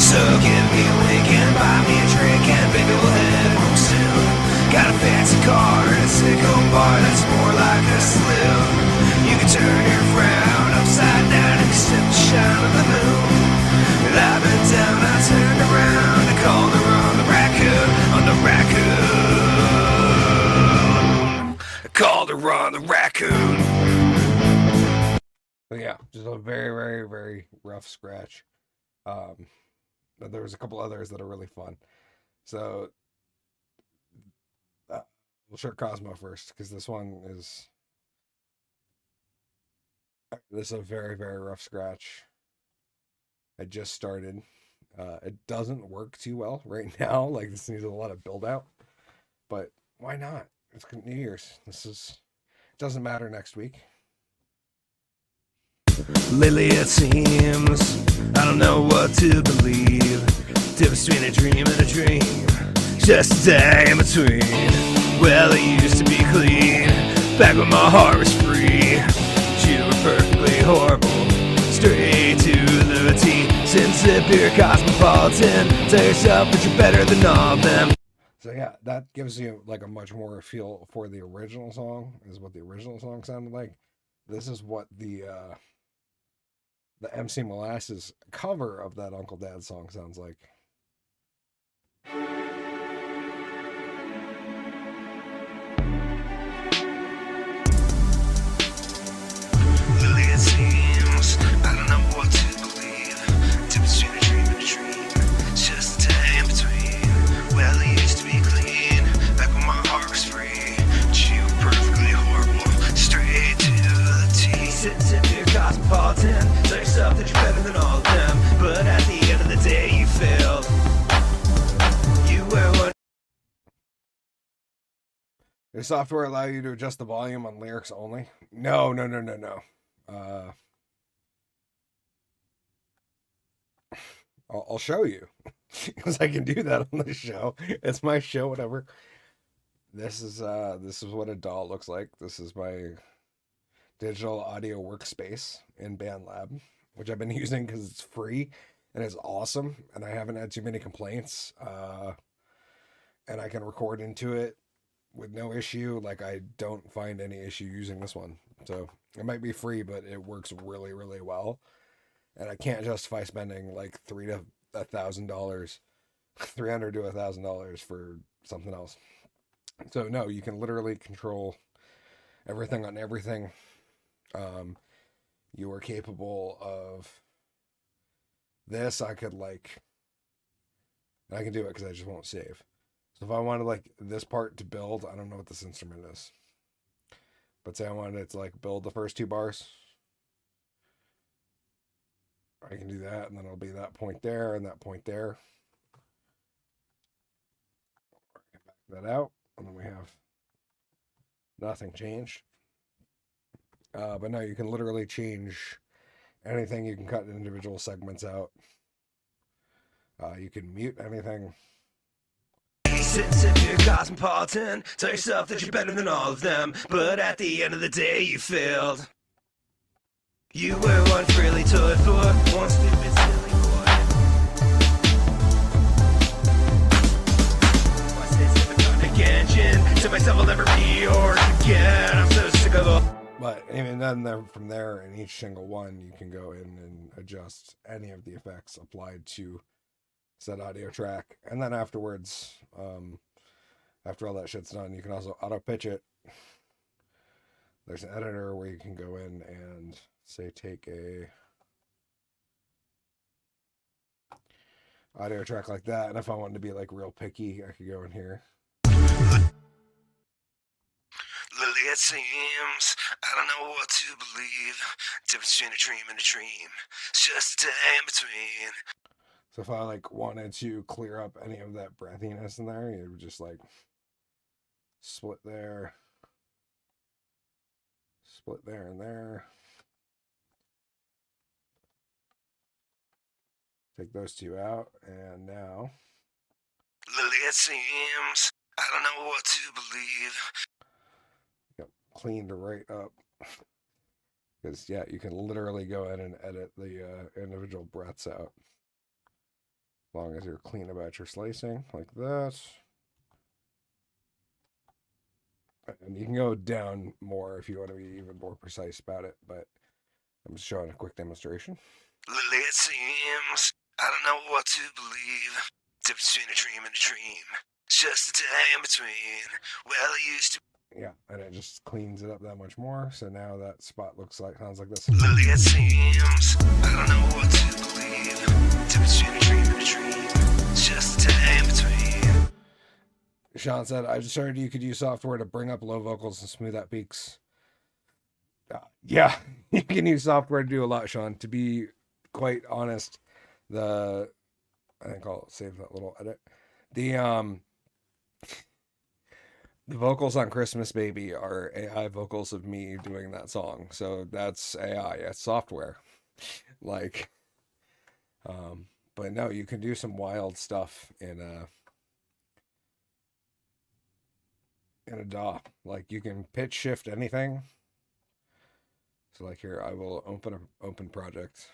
So give me a wink and buy me a drink, and baby we'll head home soon. Got a fancy car and a sick home bar that's more like a saloon. You can turn your frown upside down if you sip the shine of the moon. And I've been down, I turned around and called her on the raccoon, on the raccoon. I called her on the raccoon. But yeah, just a very, very, very rough scratch. But there was a couple others that are really fun. So we'll share Cosmo first, because this is a very, very rough scratch. I just started. It doesn't work too well right now. Like, this needs a lot of build out, but why not? It's New Year's. It doesn't matter next week. Lately it seems I don't know what to believe. Difference between a dream and a dream, just a day in between. Well, it used to be clean, back when my heart was free. You were perfectly horrible, straight to the T. Sincere, cosmopolitan, tell yourself that you're better than all of them. So yeah, that gives you like a much more feel for the original song, is what the original song sounded like. This is what the MC Molasses cover of that Uncle Dad song sounds like. Lately it seems I don't know what to believe. Difference between a dream and a dream, it's just a day in between. Well, it used to be clean, back when my heart was free. But you were perfectly horrible, straight to the T. Sit here, cosmopolitan, tell yourself that you're better than all of them. But at the end of the day, you failed. You Does software allow you to adjust the volume on lyrics only? No. I'll show you because I can do that on the show. It's my show, whatever. This is what a DAW looks like. This is my digital audio workspace in BandLab, which I've been using because it's free and it's awesome, and I haven't had too many complaints. And I can record into it with no issue. Like, I don't find any issue using this one. So it might be free, but it works really, really well. And I can't justify spending like $300 to $1,000 for something else. So no, you can literally control everything on everything. You are capable of this. I can do it because I just won't save. So if I wanted like this part to build, I don't know what this instrument is, but say I wanted it to like build the first 2 bars, I can do that, and then it'll be that point there and that point there. Back that out, and then we have nothing changed. But no, you can literally change anything. You can cut individual segments out. You can mute anything. Sensitive, you're cosmopolitan. Tell yourself that you're better than all of them, but at the end of the day, you failed. You were once really toyed for, one stupid silly boy. My sympathetic engine. To myself, I'll never be yours again. I'm so sick of all. But even then, from there, in each single one, you can go in and adjust any of the effects applied to said audio track. And then afterwards, after all that shit's done, you can also auto pitch it. There's an editor where you can go in and say take a audio track like that, and if I wanted to be like real picky, I could go in here. Lily, it seems I don't know what to believe. Difference between a dream and a dream. It's just a day in between. So if I like wanted to clear up any of that breathiness in there, you would just like split there and there. Take those 2 out, and now Lily, it seems I don't know what to believe. yep, cleaned right up. Because yeah, you can literally go in and edit the individual breaths out. As long as you're clean about your slicing, like that. And you can go down more if you want to be even more precise about it, but I'm just showing a quick demonstration. Lily, it seems I don't know what to believe. Difference between a dream and a dream. It's just a day in between. Well, it used to. Yeah, and it just cleans it up that much more. So now that spot sounds like this. Lily, it seems I don't know what to believe. Difference between a dream and a dream. It's just a day in between. Sean said, I just heard you could use software to bring up low vocals and smooth out peaks. Yeah, you can use software to do a lot, Sean. To be quite honest, I think I'll save that little edit. The vocals on Christmas Baby are AI vocals of me doing that song. So that's AI, it's software. Like, but no, you can do some wild stuff in a DAW. Like, you can pitch shift anything. So like here, I will open project.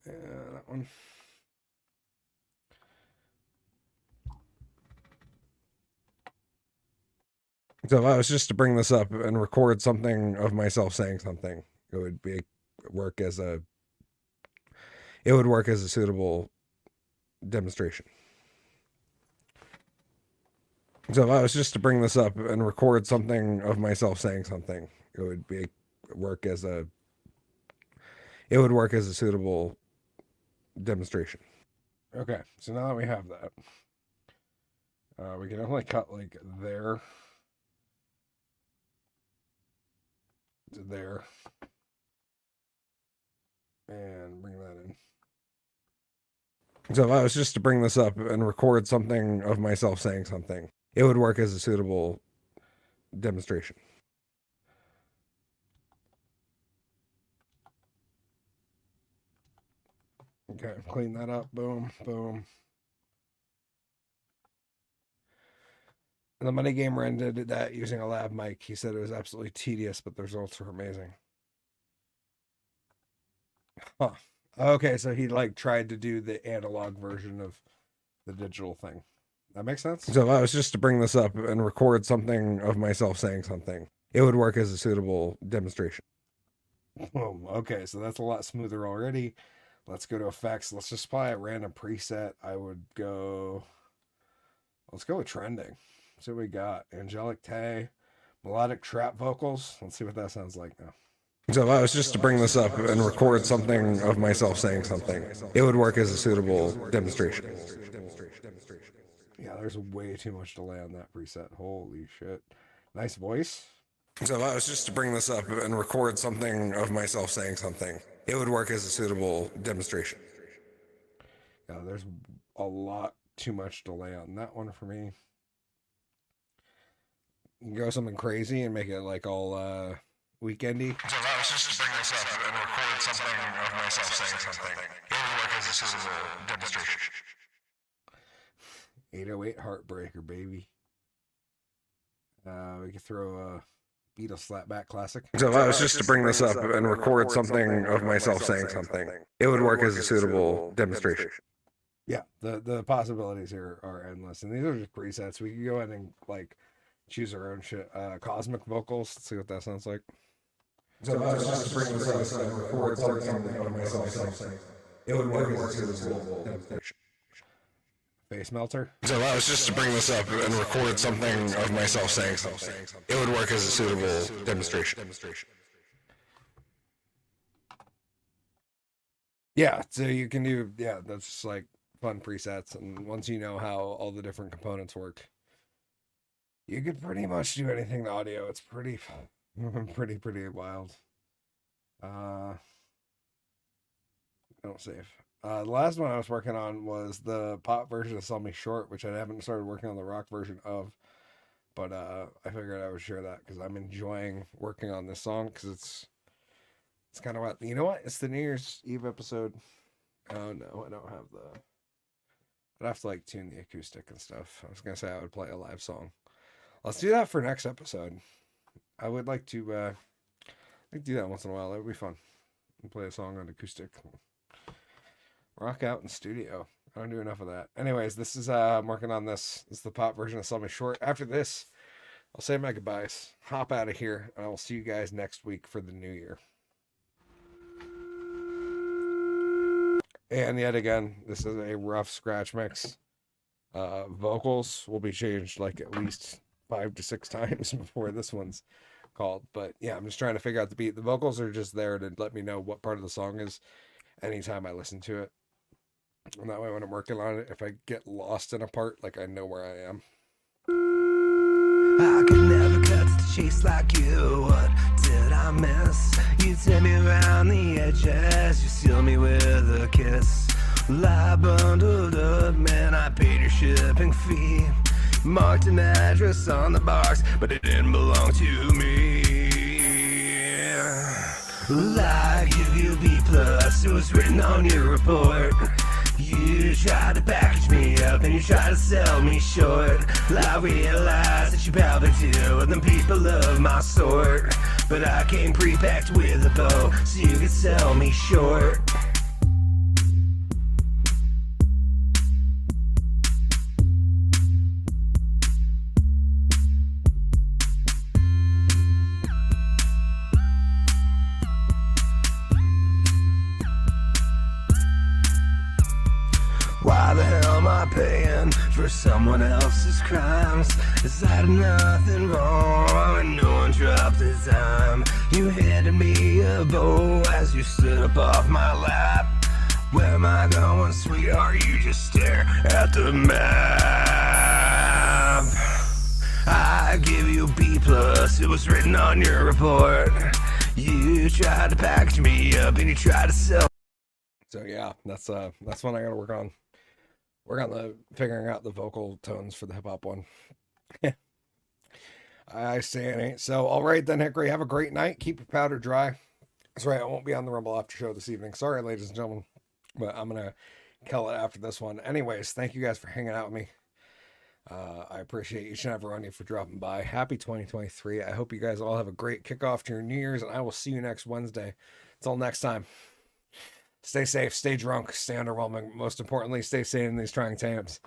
That one. So if I was just to bring this up and record something of myself saying something, it would work as a suitable demonstration. So if I was just to bring this up and record something of myself saying something, it would work as a suitable demonstration. Okay, so now that we have that, we can only cut like there to there and bring that in. So if I was just to bring this up and record something of myself saying something, it would work as a suitable demonstration. Okay, clean that up. Boom, boom. And the Money Gamer ended that using a lab mic. He said it was absolutely tedious, but the results were amazing. Huh. Okay, so he like tried to do the analog version of the digital thing. That makes sense? So if I was just to bring this up and record something of myself saying something, it would work as a suitable demonstration. Okay, so that's a lot smoother already. Let's go to effects. Let's just apply a random preset. Let's go with trending. See what we got. Angelic Tay, melodic trap vocals. Let's see what that sounds like now. So if I was just to bring this up and record something of myself saying something, it would work as a suitable demonstration. Yeah, there's way too much delay on that preset. Holy shit. Nice voice. So if I was just to bring this up and record something of myself saying something, it would work as a suitable demonstration. Yeah, there's a lot too much delay on that one for me. You can go something crazy and make it like all weekendy. So if I was just to bring this up and record something of myself saying something, it would work as a suitable demonstration. 808 Heartbreaker, baby. We could throw a Beatles Slapback classic. So if I was just to bring this up and record something of myself saying something, it would work as a suitable demonstration. Yeah, the possibilities here are endless, and these are just presets. We can go ahead and like choose our own shit. Cosmic vocals. Let's see what that sounds like. So if I was just to bring this up and record something of myself saying something, it would work as a suitable demonstration. Face melter. So if I was just to bring this up and record something of myself saying something, it would work as a suitable demonstration. Yeah, so you can do, yeah, that's just like fun presets, and once you know how all the different components work, you could pretty much do anything to audio. It's pretty wild. Don't save. The last one I was working on was the pop version of Sell Me Short, which I haven't started working on the rock version of, but I figured I would share that because I'm enjoying working on this song because it's kind of what, you know what? It's the New Year's Eve episode. Oh no, I don't have I'd have to like tune the acoustic and stuff. I was gonna say I would play a live song. Let's do that for next episode. I would like to do that once in a while. That would be fun. Play a song on acoustic. Rock out in studio. I don't do enough of that. Anyways, this is I'm working on this. This is the pop version of Sell Me Short. After this, I'll say my goodbyes. Hop out of here, and I will see you guys next week for the new year. And yet again, this is a rough scratch mix. Vocals will be changed like at least 5 to 6 times before this one's called. But yeah, I'm just trying to figure out the beat. The vocals are just there to let me know what part of the song is anytime I listen to it. And that way when I'm working on it, if I get lost in a part, like I know where I am. I could never cut to the chase like you. What did I miss? You take me around the edges. You seal me with a kiss. Well, I bundled up, man, I paid your shipping fee. Marked an address on the box, but it didn't belong to me. Well, I give you B+, it was written on your report. You tried to package me up and you tried to sell me short. Well, I realized that you probably do with them people of my sort. But I came pre-packed with a bow so you could sell me short. Why the hell am I paying for someone else's crimes? Is that nothing wrong and no one dropped a dime? You handed me a bow as you stood up off my lap. Where am I going, sweetheart? You just stare at the map. I give you B+, it was written on your report. You tried to package me up and you tried to sell. So yeah, that's one I gotta work on. Work on the figuring out the vocal tones for the hip hop one. I say it ain't so. All right then, Hickory. Have a great night. Keep your powder dry. That's right. I won't be on the Rumble After Show this evening. Sorry, ladies and gentlemen, but I'm gonna kill it after this one. Anyways, thank you guys for hanging out with me. I appreciate each and every one of you for dropping by. Happy 2023. I hope you guys all have a great kickoff to your New Year's, and I will see you next Wednesday. Until next time, stay safe, stay drunk, stay underwhelming. Most importantly, stay sane in these trying times.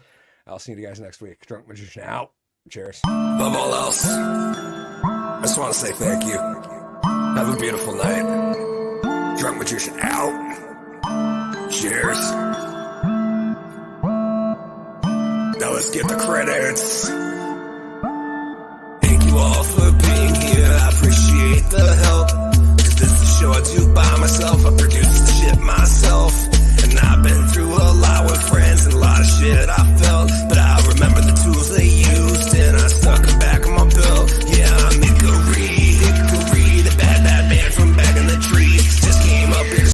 I'll see you guys next week. Drunk Magician out. Cheers. Above all else, I just want to say thank you. Have a beautiful night. Drunk Magician out. Cheers. Now let's get the credits. Thank you all for being here. I appreciate the help. Cause this is a show I do by myself. I produce the shit myself. And I've been through a lot with friends and a lot of shit I